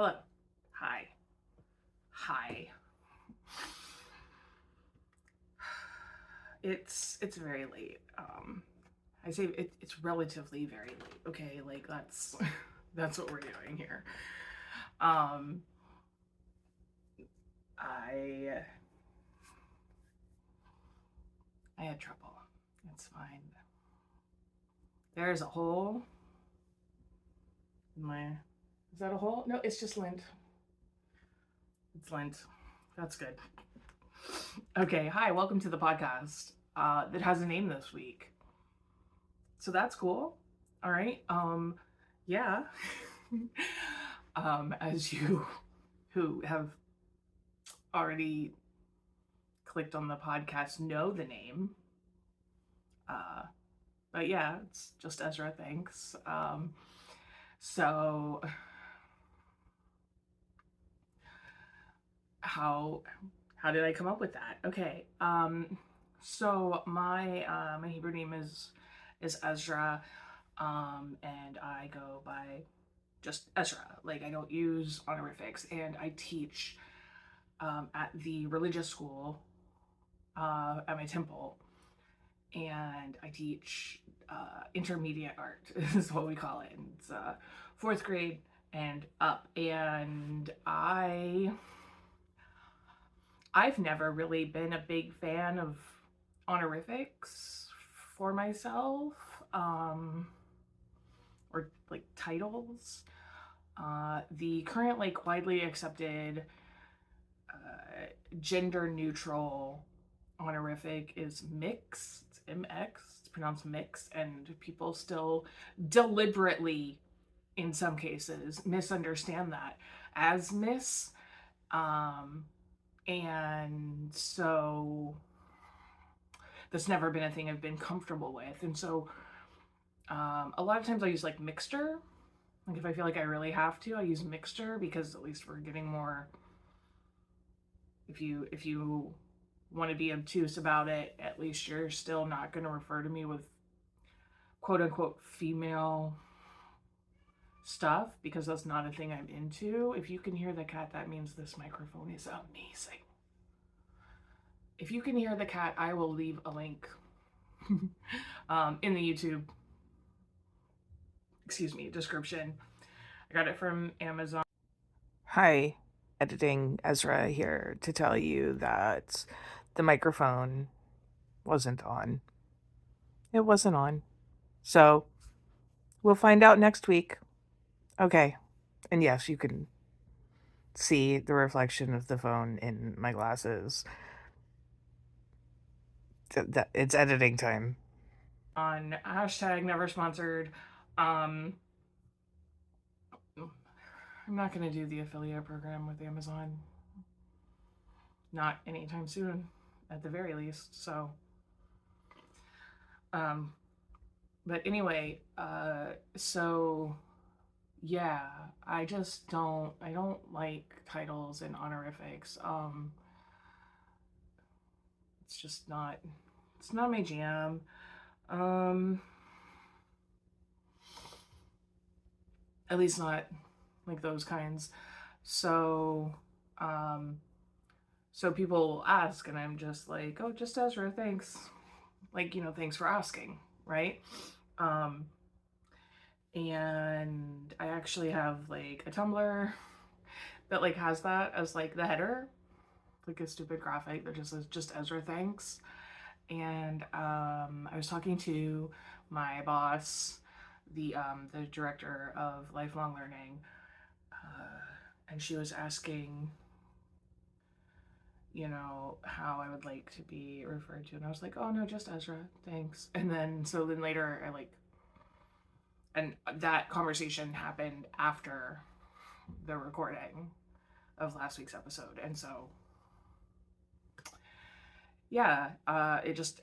Hello. Hi. Hi. It's very late. I say it's relatively very late. Okay, like that's that's what we're doing here. Um, I I had trouble. It's fine. There's a hole in my. Is that a hole? No, it's just lint. It's lint. That's good. Okay. Hi. Welcome to the podcast. That has a name this week. So that's cool. All right. Yeah. As you who have already clicked on the podcast know the name. Uh, but yeah, it's just Ezra. Thanks. So how how did I come up with that? Okay. So my Hebrew name is Ezra, and I go by just Ezra. Like I don't use honorifics, and I teach at the religious school at my temple, and I teach intermediate art is what we call it. And it's fourth grade and up, and I've never really been a big fan of honorifics for myself, or like titles. The current like widely accepted gender neutral honorific is mix. It's MX. It's pronounced mix, and people still deliberately, in some cases, misunderstand that as miss. Um, and so that's never been a thing I've been comfortable with. And so a lot of times I use like mixture. Like if I feel like I really have to, I use mixture because at least we're getting more. If you want to be obtuse about it, at least you're still not going to refer to me with quote unquote female stuff because that's not a thing I'm into. If you can hear the cat, that means this microphone is amazing. If you can hear the cat, I will leave a link in the YouTube, description. I got it from Amazon. Hi, editing Ezra here to tell you that the microphone wasn't on. It wasn't on. So we'll find out next week. Okay. And yes, you can see the reflection of the phone in my glasses. It's editing time. On hashtag never sponsored. I'm not going to do the affiliate program with Amazon. Not anytime soon, at the very least. So, but anyway, so yeah, I don't like titles and honorifics. It's just it's not my jam. At least not like those kinds. So, so people ask, and I'm just like, oh, just Ezra, thanks. Like, thanks for asking, right? And I actually have like a Tumblr that like has that as like the header, like a stupid graphic that just says just Ezra thanks. And I was talking to my boss, the director of lifelong learning, and she was asking, how I would like to be referred to, and I was like, oh no, just Ezra, thanks. And then later I like, and that conversation happened after the recording of last week's episode, and so yeah, it just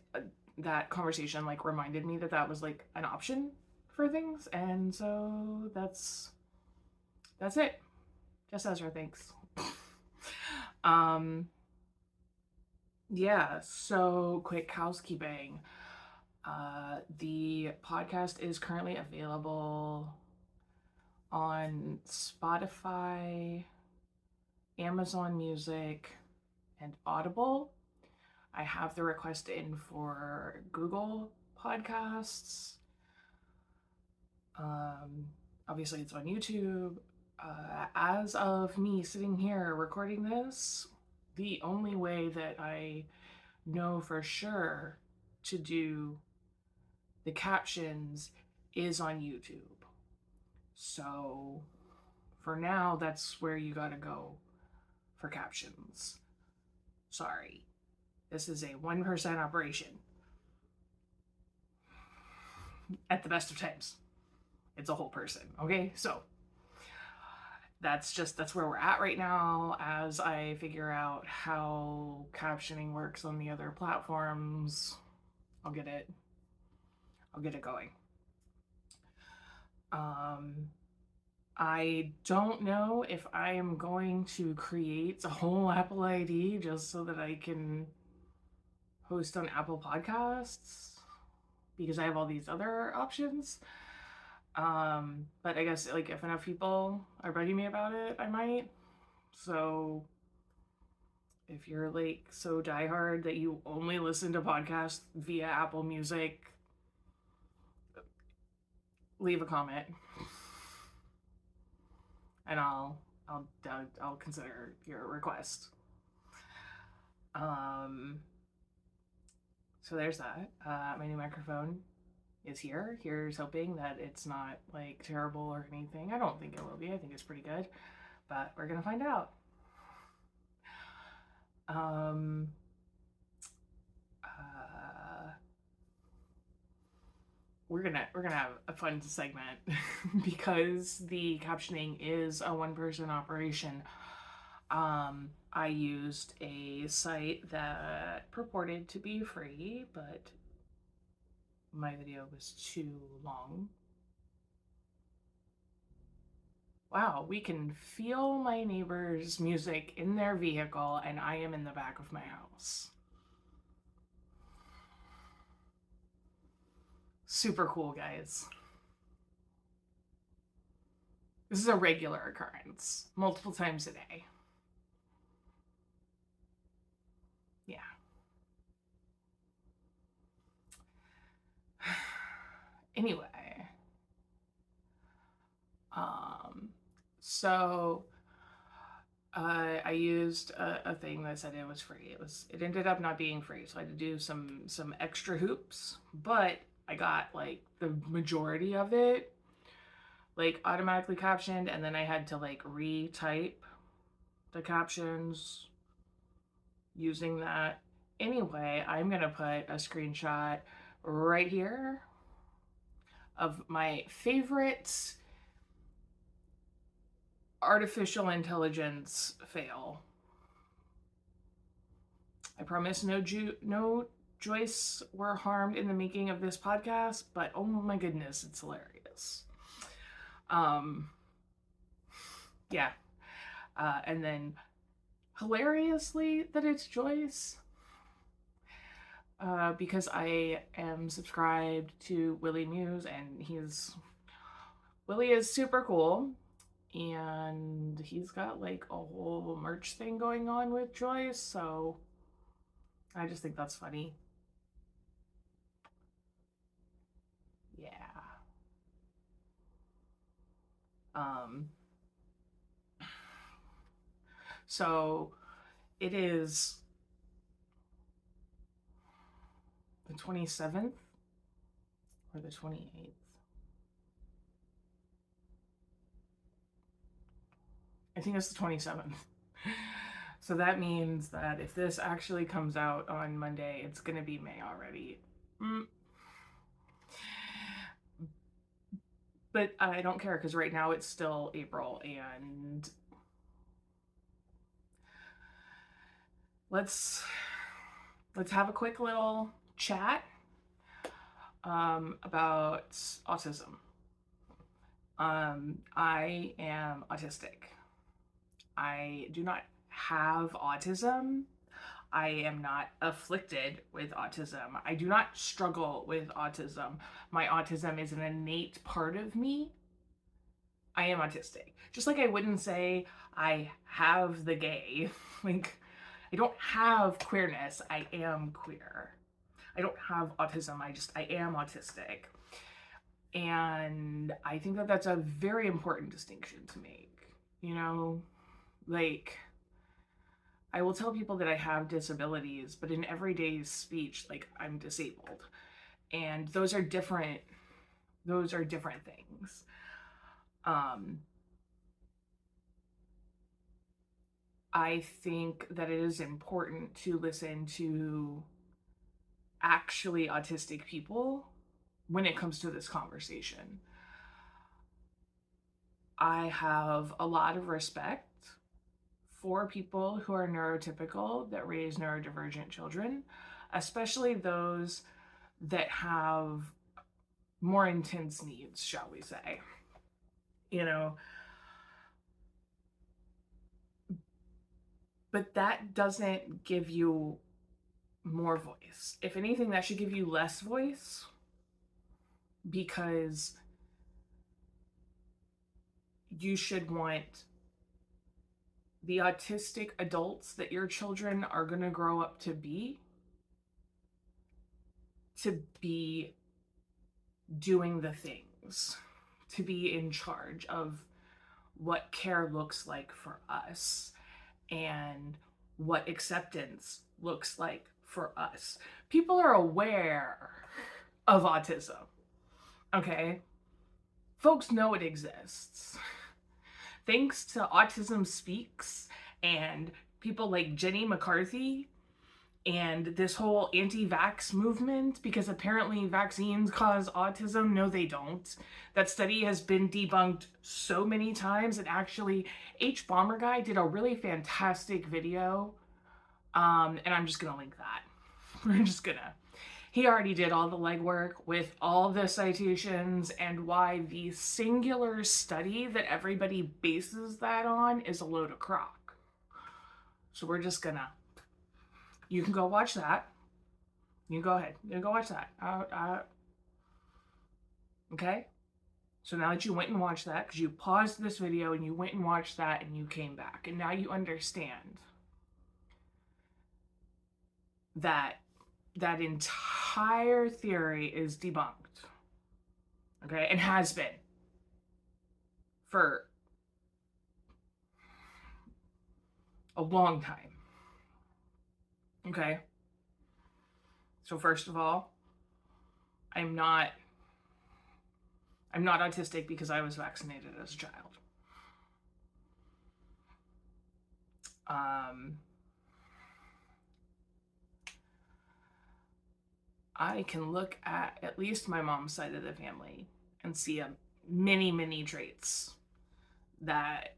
that conversation like reminded me that was like an option for things, and so that's it. Just Ezra, thanks. um yeah, so quick housekeeping. The podcast is currently available on Spotify, Amazon Music, and Audible. I have the request in for Google Podcasts. Obviously, it's on YouTube. As of me sitting here recording this, the only way that I know for sure to do the captions is on YouTube. So for now, that's where you gotta go for captions. Sorry. This is a 1% operation. At the best of times. It's a whole person, okay? So that's where we're at right now as I figure out how captioning works on the other platforms. I'll get it going. I don't know if I am going to create a whole Apple ID just so that I can host on Apple Podcasts because I have all these other options. But I guess like if enough people are bugging me about it, I might. So if you're like so diehard that you only listen to podcasts via Apple Music, leave a comment, and I'll consider your request. So there's that. My new microphone is here. Here's hoping that it's not like terrible or anything. I don't think it will be. I think it's pretty good, but we're gonna find out. We're gonna have a fun segment because the captioning is a one-person operation. I used a site that purported to be free, but my video was too long. Wow, we can feel my neighbor's music in their vehicle, and I am in the back of my house. Super cool, guys. This is a regular occurrence, multiple times a day. Yeah. Anyway, so I used a thing that said it was free. It ended up not being free, so I had to do some extra hoops, but I got like the majority of it like automatically captioned, and then I had to like retype the captions using that. Anyway, I'm gonna put a screenshot right here of my favorite artificial intelligence fail. I promise no Joyce were harmed in the making of this podcast, but oh my goodness, it's hilarious. Yeah. And then hilariously that it's Joyce, because I am subscribed to Willie Muse, and Willie is super cool, and he's got like a whole merch thing going on with Joyce, so I just think that's funny. Yeah. So it is the 27th or the 28th. I think it's the 27th. So that means that if this actually comes out on Monday, it's gonna be May already. But I don't care because right now it's still April, and let's have a quick little chat about autism. I am autistic. I do not have autism. I am not afflicted with autism. I do not struggle with autism. My autism is an innate part of me. I am autistic. Just like I wouldn't say I have the gay. Like, I don't have queerness. I am queer. I don't have autism. I am autistic. And I think that that's a very important distinction to make. You know, like, I will tell people that I have disabilities, but in everyday speech, like, I'm disabled. And those are different things. Um, I think that it is important to listen to actually autistic people when it comes to this conversation. I have a lot of respect for people who are neurotypical that raise neurodivergent children, especially those that have more intense needs, shall we say. You know, but that doesn't give you more voice. If anything, that should give you less voice, because you should want the autistic adults that your children are going to grow up to be doing the things, to be in charge of what care looks like for us and what acceptance looks like for us. People are aware of autism, okay? Folks know it exists. Thanks to Autism Speaks and people like Jenny McCarthy and this whole anti-vax movement, because apparently vaccines cause autism. No, they don't. That study has been debunked so many times. And actually, hbomberguy did a really fantastic video, and I'm just gonna link that. We're just gonna. He already did all the legwork with all the citations and why the singular study that everybody bases that on is a load of crock. So we're just gonna. You can go watch that. You go ahead. You go watch that. Okay? So now that you went and watched that, because you paused this video and you went and watched that and you came back, and now you understand that that entire theory is debunked. Okay? And has been for a long time. Okay? So first of all, I'm not autistic because I was vaccinated as a child. I can look at least my mom's side of the family and see many traits that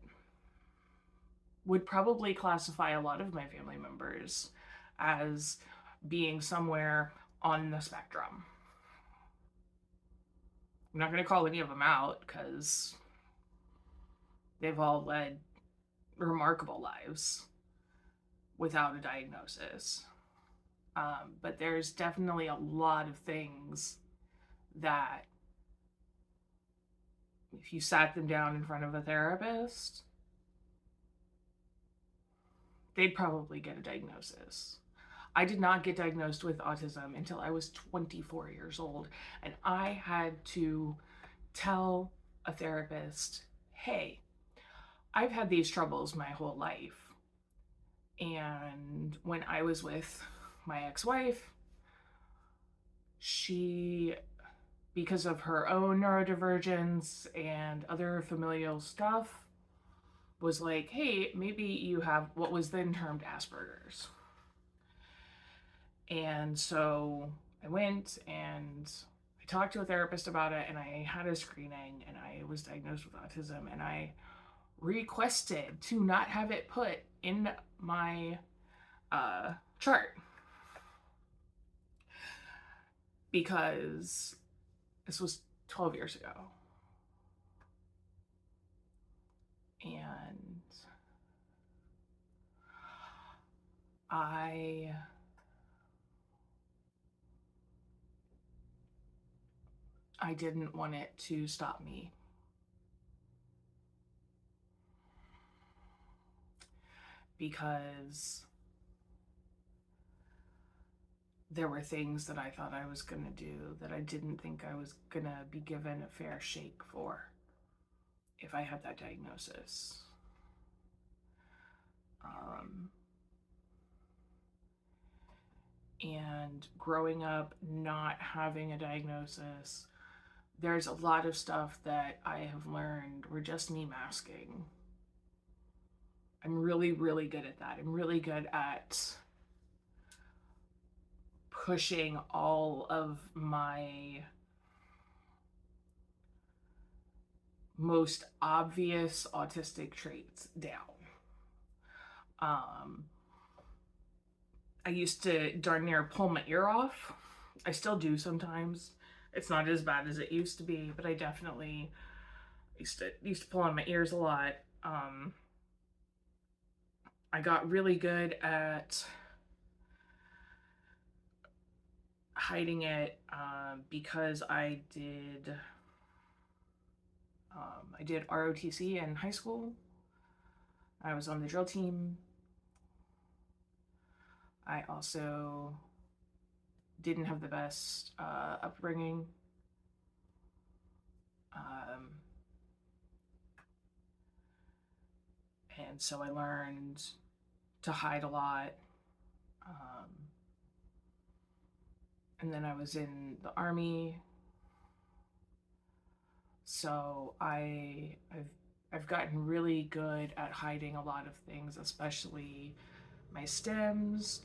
would probably classify a lot of my family members as being somewhere on the spectrum. I'm not going to call any of them out because they've all led remarkable lives without a diagnosis. But there's definitely a lot of things that if you sat them down in front of a therapist, they'd probably get a diagnosis. I did not get diagnosed with autism until I was 24 years old, and I had to tell a therapist, hey, I've had these troubles my whole life. And when I was with my ex-wife, she, because of her own neurodivergence and other familial stuff, was like, hey, maybe you have what was then termed Asperger's. And so I went and I talked to a therapist about it, and I had a screening, and I was diagnosed with autism, and I requested to not have it put in my chart because this was 12 years ago. And I didn't want it to stop me because there were things that I thought I was going to do that I didn't think I was going to be given a fair shake for if I had that diagnosis. And growing up not having a diagnosis, there's a lot of stuff that I have learned were just me masking. I'm really, really good at that. I'm really good at pushing all of my most obvious autistic traits down. I used to darn near pull my ear off. I still do sometimes. It's not as bad as it used to be, but I definitely used to pull on my ears a lot. I got really good at hiding it because I did ROTC in high school. I was on the drill team. I also didn't have the best upbringing. And so I learned to hide a lot. And then I was in the Army. So I've gotten really good at hiding a lot of things, especially my stems.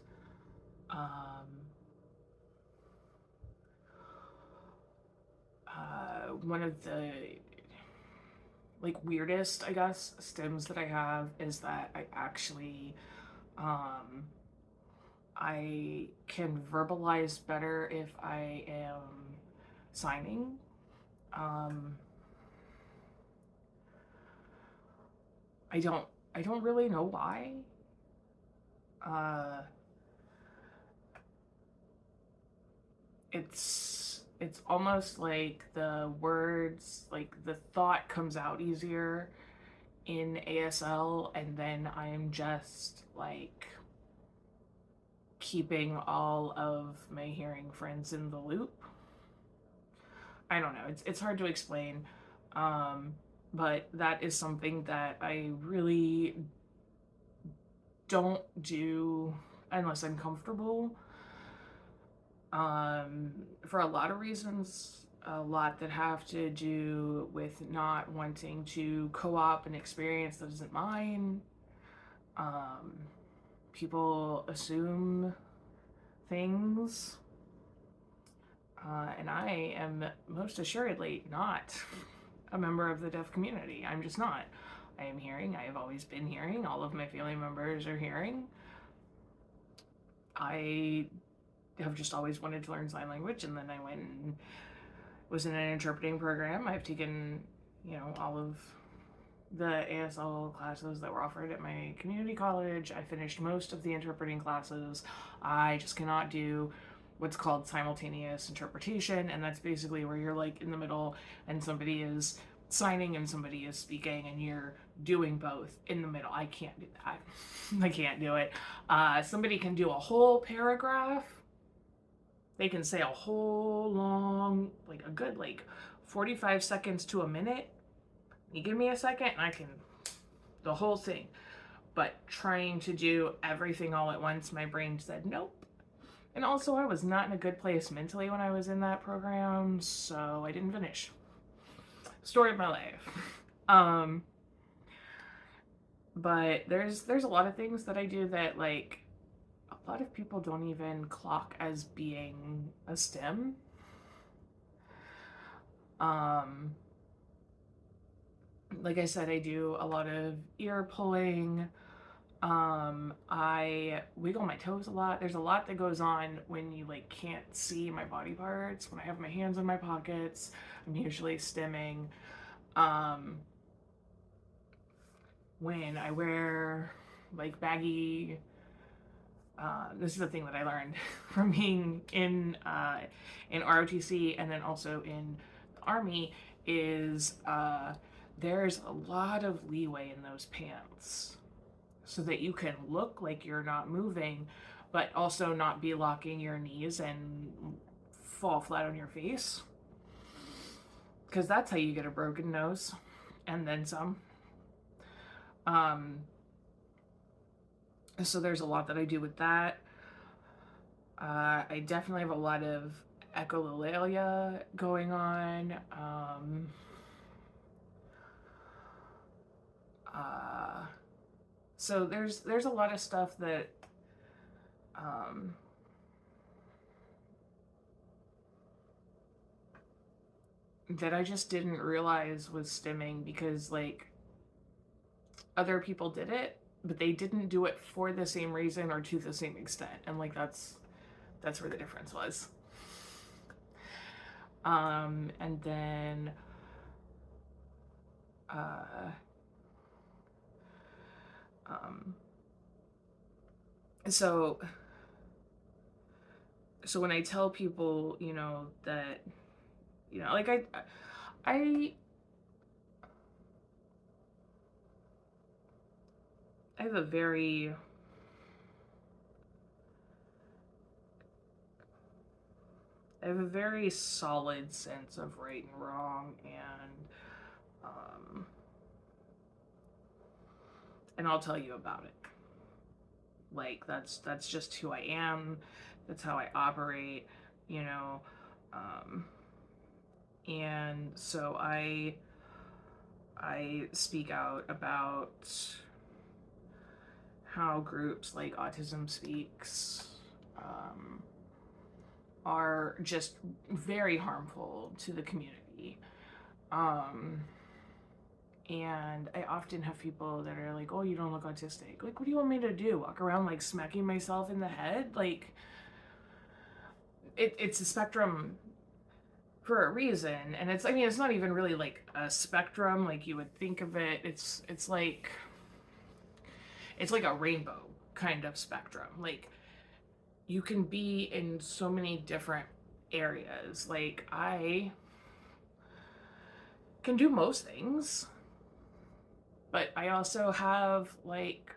One of the weirdest, I guess, stems that I have is that I actually I can verbalize better if I am signing. I don't really know why. It's almost like the words, like the thought comes out easier in ASL, and then I'm just like keeping all of my hearing friends in the loop. I don't know, it's hard to explain, but that is something that I really don't do unless I'm comfortable, for a lot of reasons, a lot that have to do with not wanting to co-op an experience that isn't mine. People assume things, and I am most assuredly not a member of the deaf community. I'm just not. I am hearing. I have always been hearing. All of my family members are hearing. I have just always wanted to learn sign language, and then I went and was in an interpreting program. I've taken, all of the ASL classes that were offered at my community college. I finished most of the interpreting classes. I just cannot do what's called simultaneous interpretation, and that's basically where you're like in the middle and somebody is signing and somebody is speaking and you're doing both in the middle. I can't do that. I can't do it. Somebody can do a whole paragraph. They can say a whole long, like a good 45 seconds to a minute. You give me a second and I can, the whole thing. But trying to do everything all at once, my brain said nope. And also I was not in a good place mentally when I was in that program, so I didn't finish. Story of my life. But there's a lot of things that I do that a lot of people don't even clock as being a STEM. Like I said, I do a lot of ear pulling. I wiggle my toes a lot. There's a lot that goes on when you can't see my body parts. When I have my hands in my pockets, I'm usually stimming. When I wear baggy, this is the thing that I learned from being in ROTC and then also in the Army is there's a lot of leeway in those pants. so that you can look like you're not moving, but also not be locking your knees and fall flat on your face. Because that's how you get a broken nose, and then some. Um, so there's a lot that I do with that. I definitely have a lot of echolalia going on. So there's a lot of stuff that that I just didn't realize was stimming, because like other people did it, but they didn't do it for the same reason or to the same extent, and like that's where the difference was. And then so when I tell people, you know, that, you know, like I have a very solid sense of right and wrong, and I'll tell you about it. Like that's just who I am. That's how I operate, you know. And so I speak out about how groups like Autism Speaks are just very harmful to the community. And I often have people that are like, "Oh, you don't look autistic." Like, what do you want me to do? Walk around like smacking myself in the head? Like, it's a spectrum for a reason, and it's, I mean, it's not even really like a spectrum like you would think of it. It's like a rainbow kind of spectrum. Like, you can be in so many different areas. Like, I can do most things, but I also have like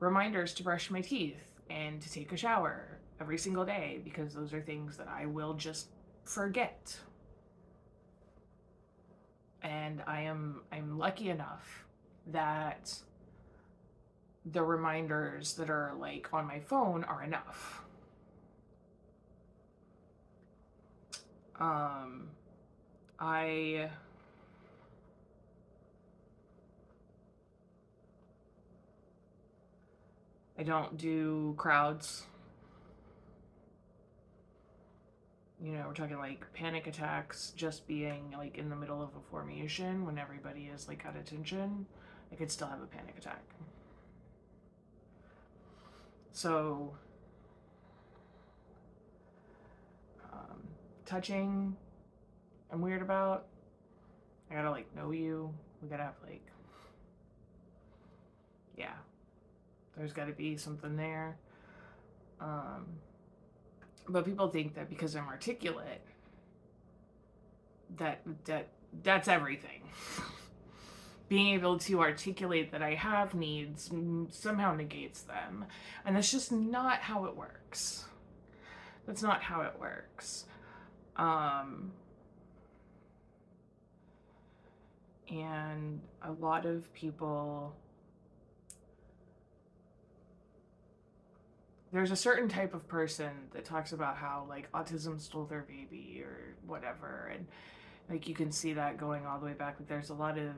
reminders to brush my teeth and to take a shower every single day, because those are things that I will just forget. And I'm lucky enough that the reminders that are like on my phone are enough. I don't do crowds. You know, we're talking like panic attacks, just being like in the middle of a formation when everybody is like at attention. I could still have a panic attack. So, touching, I'm weird about. I gotta like know you. We gotta have like, yeah, there's gotta be something there. But people think that because I'm articulate, that's everything. Being able to articulate that I have needs somehow negates them, and that's just not how it works. That's not how it works. And a lot of people, there's a certain type of person that talks about how like autism stole their baby or whatever, and like you can see that going all the way back. Like there's a lot of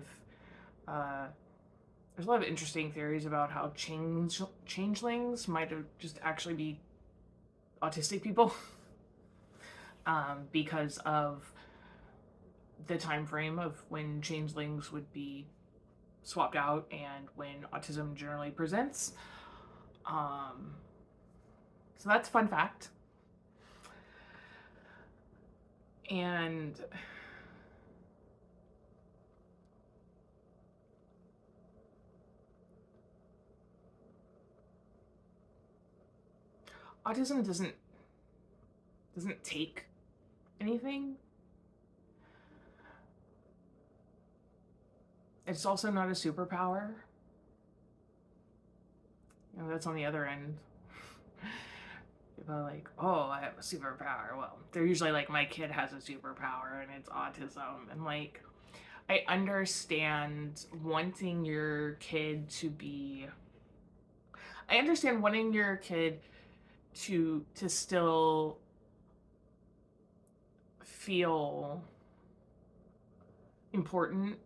interesting theories about how changelings might have just actually be autistic people, because of the time frame of when changelings would be swapped out and when autism generally presents. So that's a fun fact. And autism doesn't take anything. It's also not a superpower. You know, that's on the other end. People are like, oh, I have a superpower. Well, they're usually like, my kid has a superpower and it's autism. And like, I understand wanting your kid to be. I understand wanting your kid to still feel important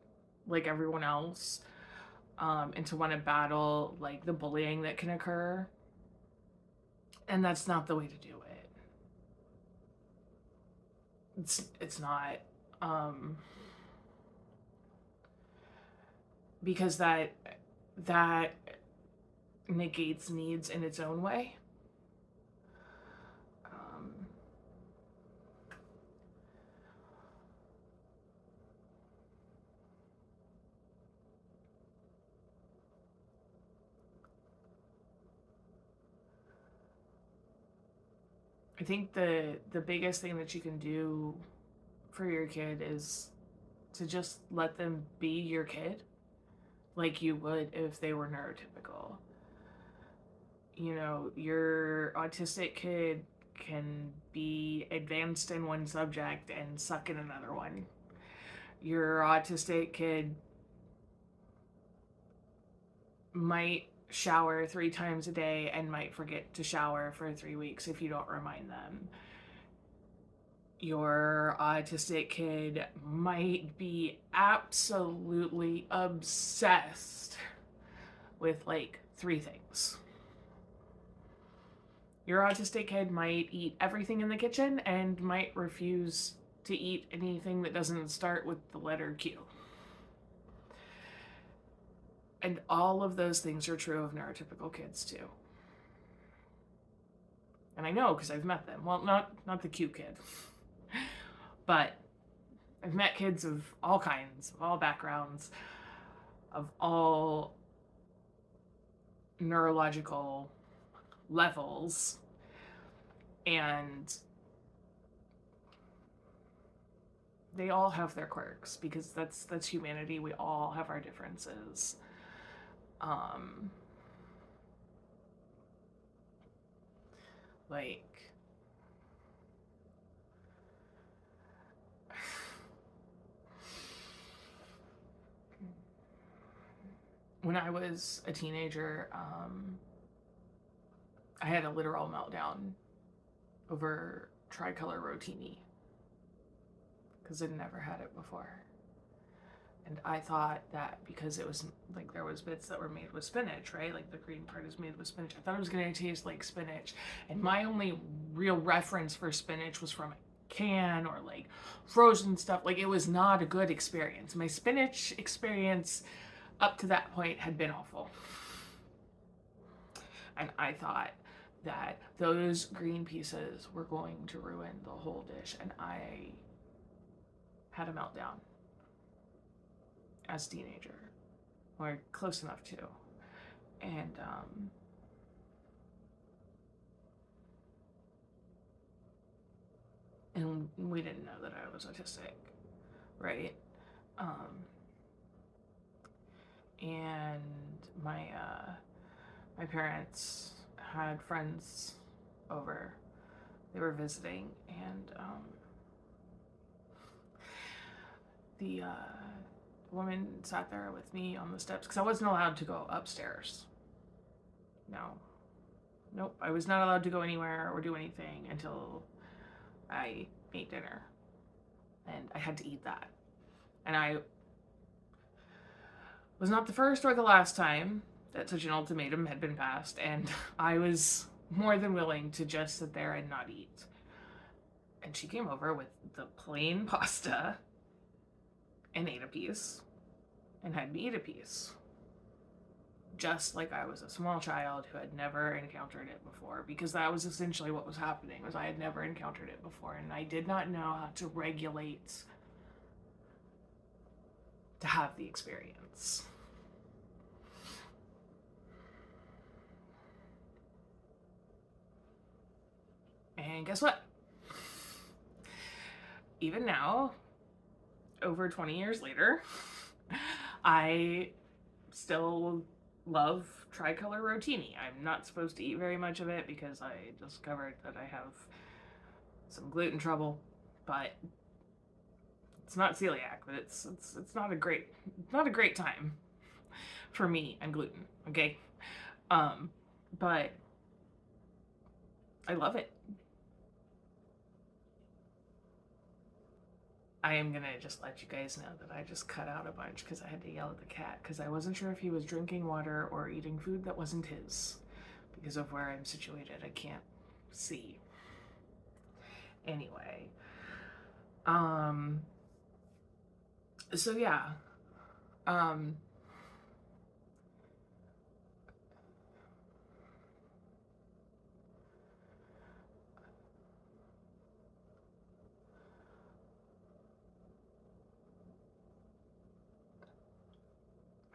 like everyone else, and to want to battle like the bullying that can occur. And that's not the way to do it. It's not. Um, because that negates needs in its own way. Um, I think the biggest thing that you can do for your kid is to just let them be your kid like you would if they were neurotypical. You know, your autistic kid can be advanced in one subject and suck in another one. Your autistic kid might shower 3 times a day and might forget to shower for 3 weeks if you don't remind them. Your autistic kid might be absolutely obsessed with like 3 things. Your autistic kid might eat everything in the kitchen and might refuse to eat anything that doesn't start with the letter Q. And all of those things are true of neurotypical kids too. And I know because I've met them. Well, not the Q kid, but I've met kids of all kinds, of all backgrounds, of all neurological levels, and they all have their quirks because that's humanity. We all have our differences. Like, when I was a teenager, I had a literal meltdown over tricolor rotini because I'd never had it before. And I thought that because it was like there was bits that were made with spinach, right? Like the green part is made with spinach. I thought it was going to taste like spinach. And my only real reference for spinach was from a can or like frozen stuff. Like, it was not a good experience. My spinach experience up to that point had been awful. And I thought that those green pieces were going to ruin the whole dish. And I had a meltdown as a teenager, or close enough to. And and we didn't know that I was autistic, right? And my parents had friends over. They were visiting, and the woman sat there with me on the steps because I wasn't allowed to go upstairs. No. Nope. I was not allowed to go anywhere or do anything until I ate dinner. And I had to eat that. And I was not the first or the last time that such an ultimatum had been passed. And I was more than willing to just sit there and not eat. And she came over with the plain pasta and ate a piece and had me eat a piece. Just like I was a small child who had never encountered it before, because that was essentially what was happening, was I had never encountered it before, and I did not know how to regulate to have the experience. And guess what? Even now, over 20 years later, I still love tricolor rotini. I'm not supposed to eat very much of it because I discovered that I have some gluten trouble, but it's not celiac, but it's not a great time for me and gluten, okay? Um, but I love it. I am gonna just let you guys know that I just cut out a bunch because I had to yell at the cat because I wasn't sure if he was drinking water or eating food that wasn't his. Because of where I'm situated, I can't see. Anyway, um, so yeah, um,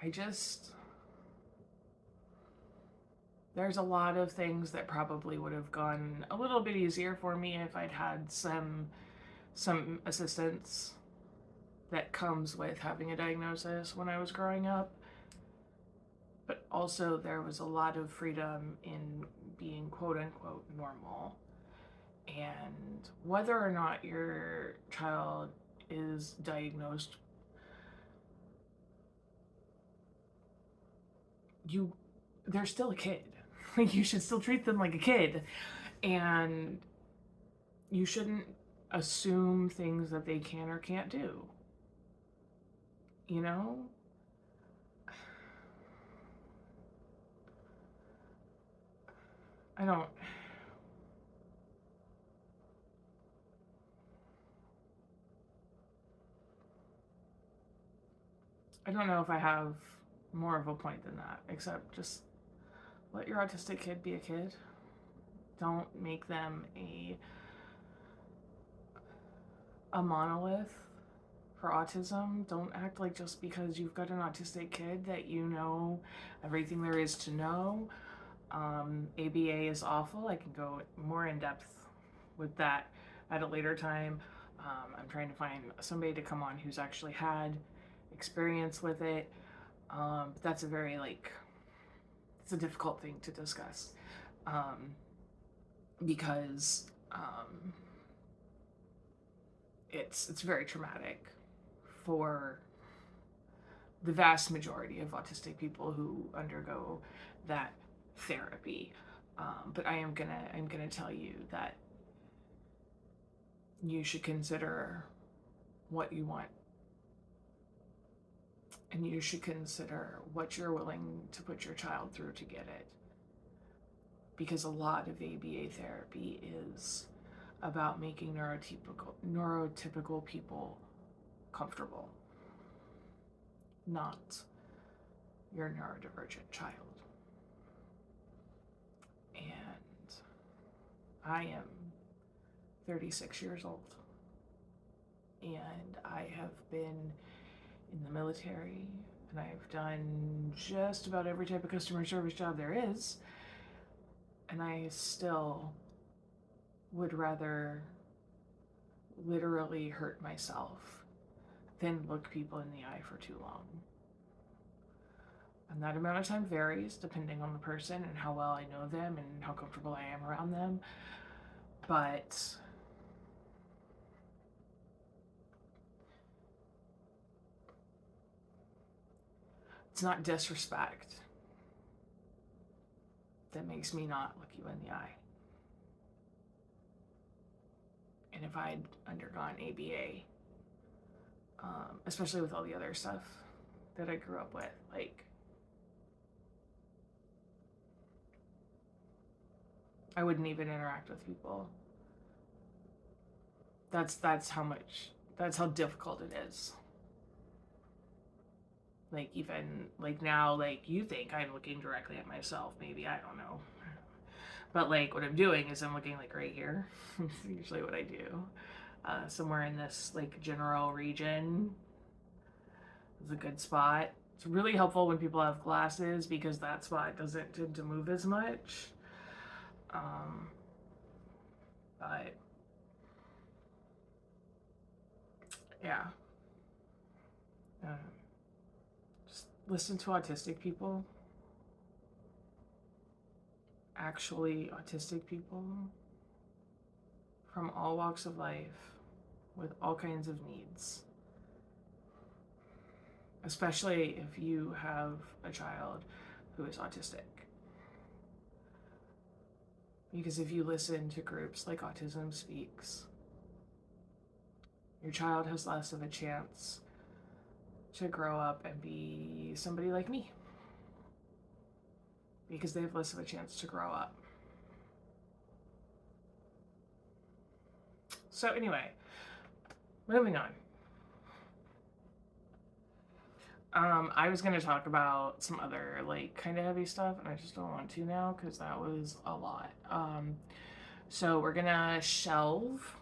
I just, there's a lot of things that probably would have gone a little bit easier for me if I'd had some assistance that comes with having a diagnosis when I was growing up. But also there was a lot of freedom in being quote unquote normal. And whether or not your child is diagnosed, they're still a kid. Like, you should still treat them like a kid, and you shouldn't assume things that they can or can't do. You know? I don't know if I have more of a point than that, except just let your autistic kid be a kid. Don't make them a monolith for autism. Don't act like just because you've got an autistic kid that you know everything there is to know. ABA is awful. I can go more in depth with that at a later time. I'm trying to find somebody to come on who's actually had experience with it. That's a very, it's a difficult thing to discuss, because it's very traumatic for the vast majority of autistic people who undergo that therapy. But I'm gonna tell you that you should consider what you want, and you should consider what you're willing to put your child through to get it. Because a lot of ABA therapy is about making neurotypical people comfortable, not your neurodivergent child. And I am 36 years old, and I have been in the military, and I've done just about every type of customer service job there is, and I still would rather literally hurt myself than look people in the eye for too long. And that amount of time varies depending on the person and how well I know them and how comfortable I am around them. But it's not disrespect that makes me not look you in the eye. And if I'd undergone ABA, especially with all the other stuff that I grew up with, I wouldn't even interact with people. That's how difficult it is. Even now, you think I'm looking directly at myself, maybe, I don't know. But what I'm doing is I'm looking right here. It's usually what I do. Somewhere in this general region is a good spot. It's really helpful when people have glasses because that spot doesn't tend to move as much. But yeah, just listen to autistic people. actually autistic people from all walks of life with all kinds of needs, especially if you have a child who is autistic. Because if you listen to groups like Autism Speaks, your child has less of a chance to grow up and be somebody like me, because they have less of a chance to grow up. So anyway, moving on. I was going to talk about some other like kind of heavy stuff, and I just don't want to now because that was a lot. So we're gonna shelve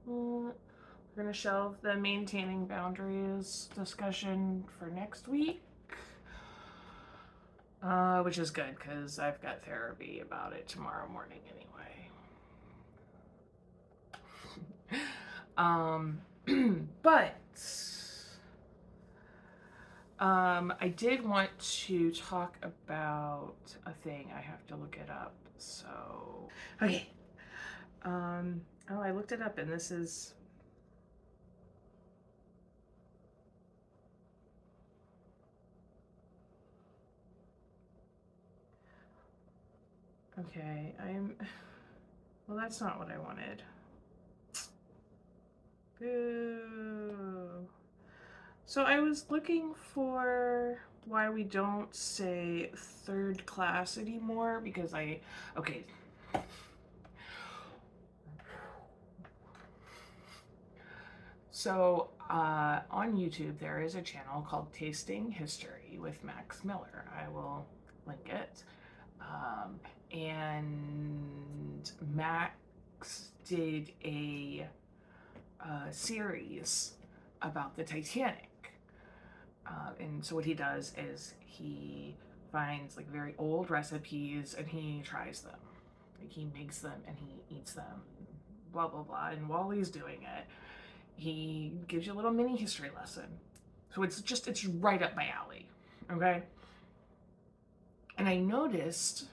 the maintaining boundaries discussion for next week, which is good because I've got therapy about it tomorrow morning anyway. But I did want to talk about a thing. I have to look it up. So, okay. Oh, I looked it up, and this is... Okay, well, that's not what I wanted. Boo. So I was looking for why we don't say third class anymore, because okay. So on YouTube, there is a channel called Tasting History with Max Miller. I will link it. And Max did a series about the Titanic. And so what he does is he finds like very old recipes and he tries them. Like he makes them and he eats them, blah, blah, blah. And while he's doing it, he gives you a little mini history lesson. So it's right up my alley, okay? And I noticed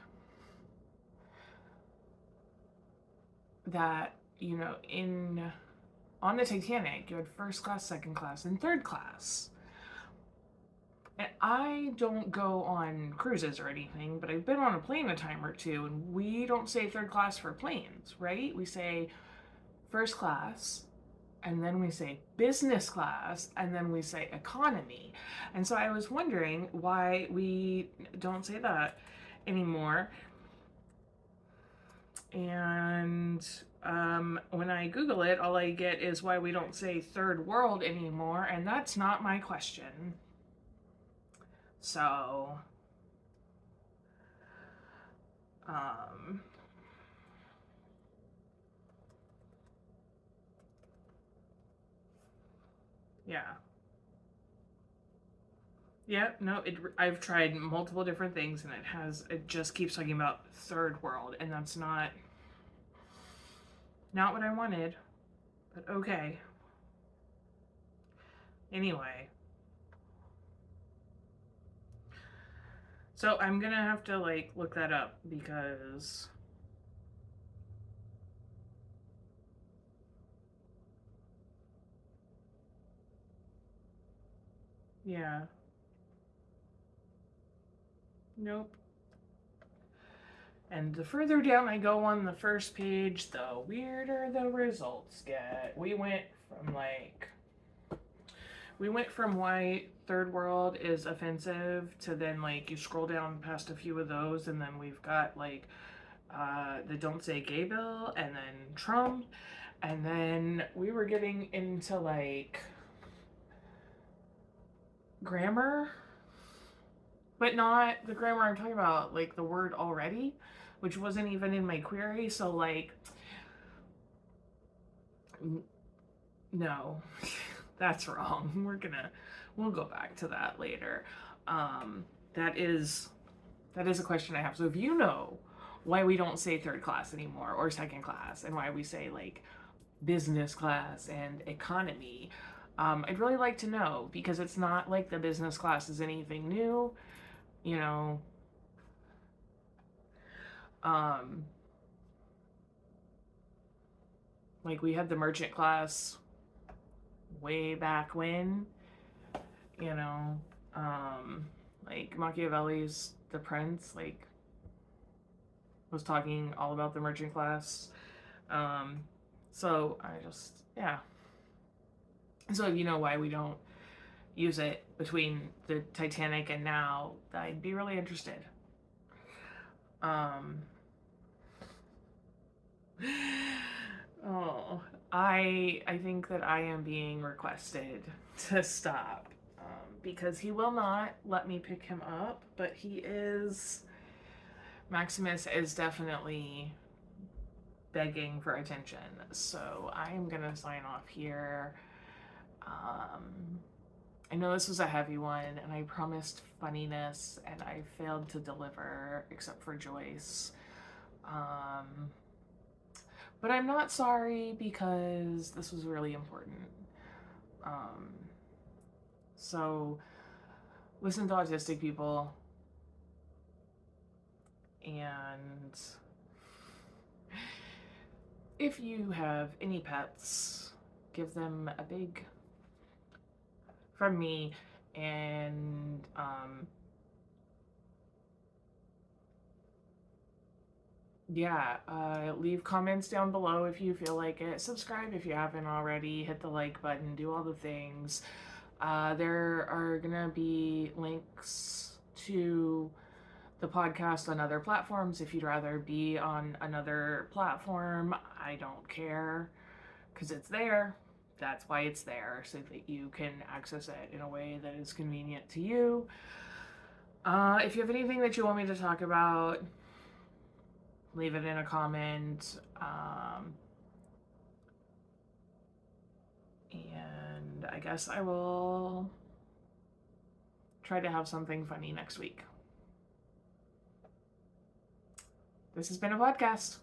that, you know, on the Titanic, you had first class, second class, and third class. And I don't go on cruises or anything, but I've been on a plane a time or two, and we don't say third class for planes, right? We say first class, and then we say business class, and then we say economy. And so I was wondering why we don't say that anymore. And when I Google it, all I get is why we don't say third world anymore, and that's not my question. So, yeah. Yeah, no, I've tried multiple different things, and it just keeps talking about third world, and that's not what I wanted, but okay. Anyway. So I'm gonna have to like look that up because yeah. Nope. And the further down I go on the first page, the weirder the results get. We went from why third world is offensive to then like you scroll down past a few of those, and then we've got like the don't say gay bill, and then Trump, and then we were getting into like grammar, but not the grammar I'm talking about, like the word already, which wasn't even in my query. So like, no, that's wrong. We'll go back to that later. That is a question I have. So if you know why we don't say third class anymore or second class, and why we say like business class and economy, I'd really like to know, because it's not like the business class is anything new, you know. Um, like we had the merchant class way back when, you know, like Machiavelli's The Prince, like was talking all about the merchant class. Um, so I just, yeah. So if you know why we don't use it between the Titanic and now, I'd be really interested. Um, oh, I think that I am being requested to stop because he will not let me pick him up, but Maximus is definitely begging for attention. So I am gonna sign off here. I know this was a heavy one, and I promised funniness, and I failed to deliver, except for Joyce. Um, but I'm not sorry because this was really important. Um, so listen to autistic people, and if you have any pets, give them a big from me, and yeah, leave comments down below if you feel like it. Subscribe if you haven't already. Hit the like button. Do all the things. There are gonna be links to the podcast on other platforms. If you'd rather be on another platform, I don't care because it's there. That's why it's there, so that you can access it in a way that is convenient to you. If you have anything that you want me to talk about, leave it in a comment. And I guess I will try to have something funny next week. This has been a podcast.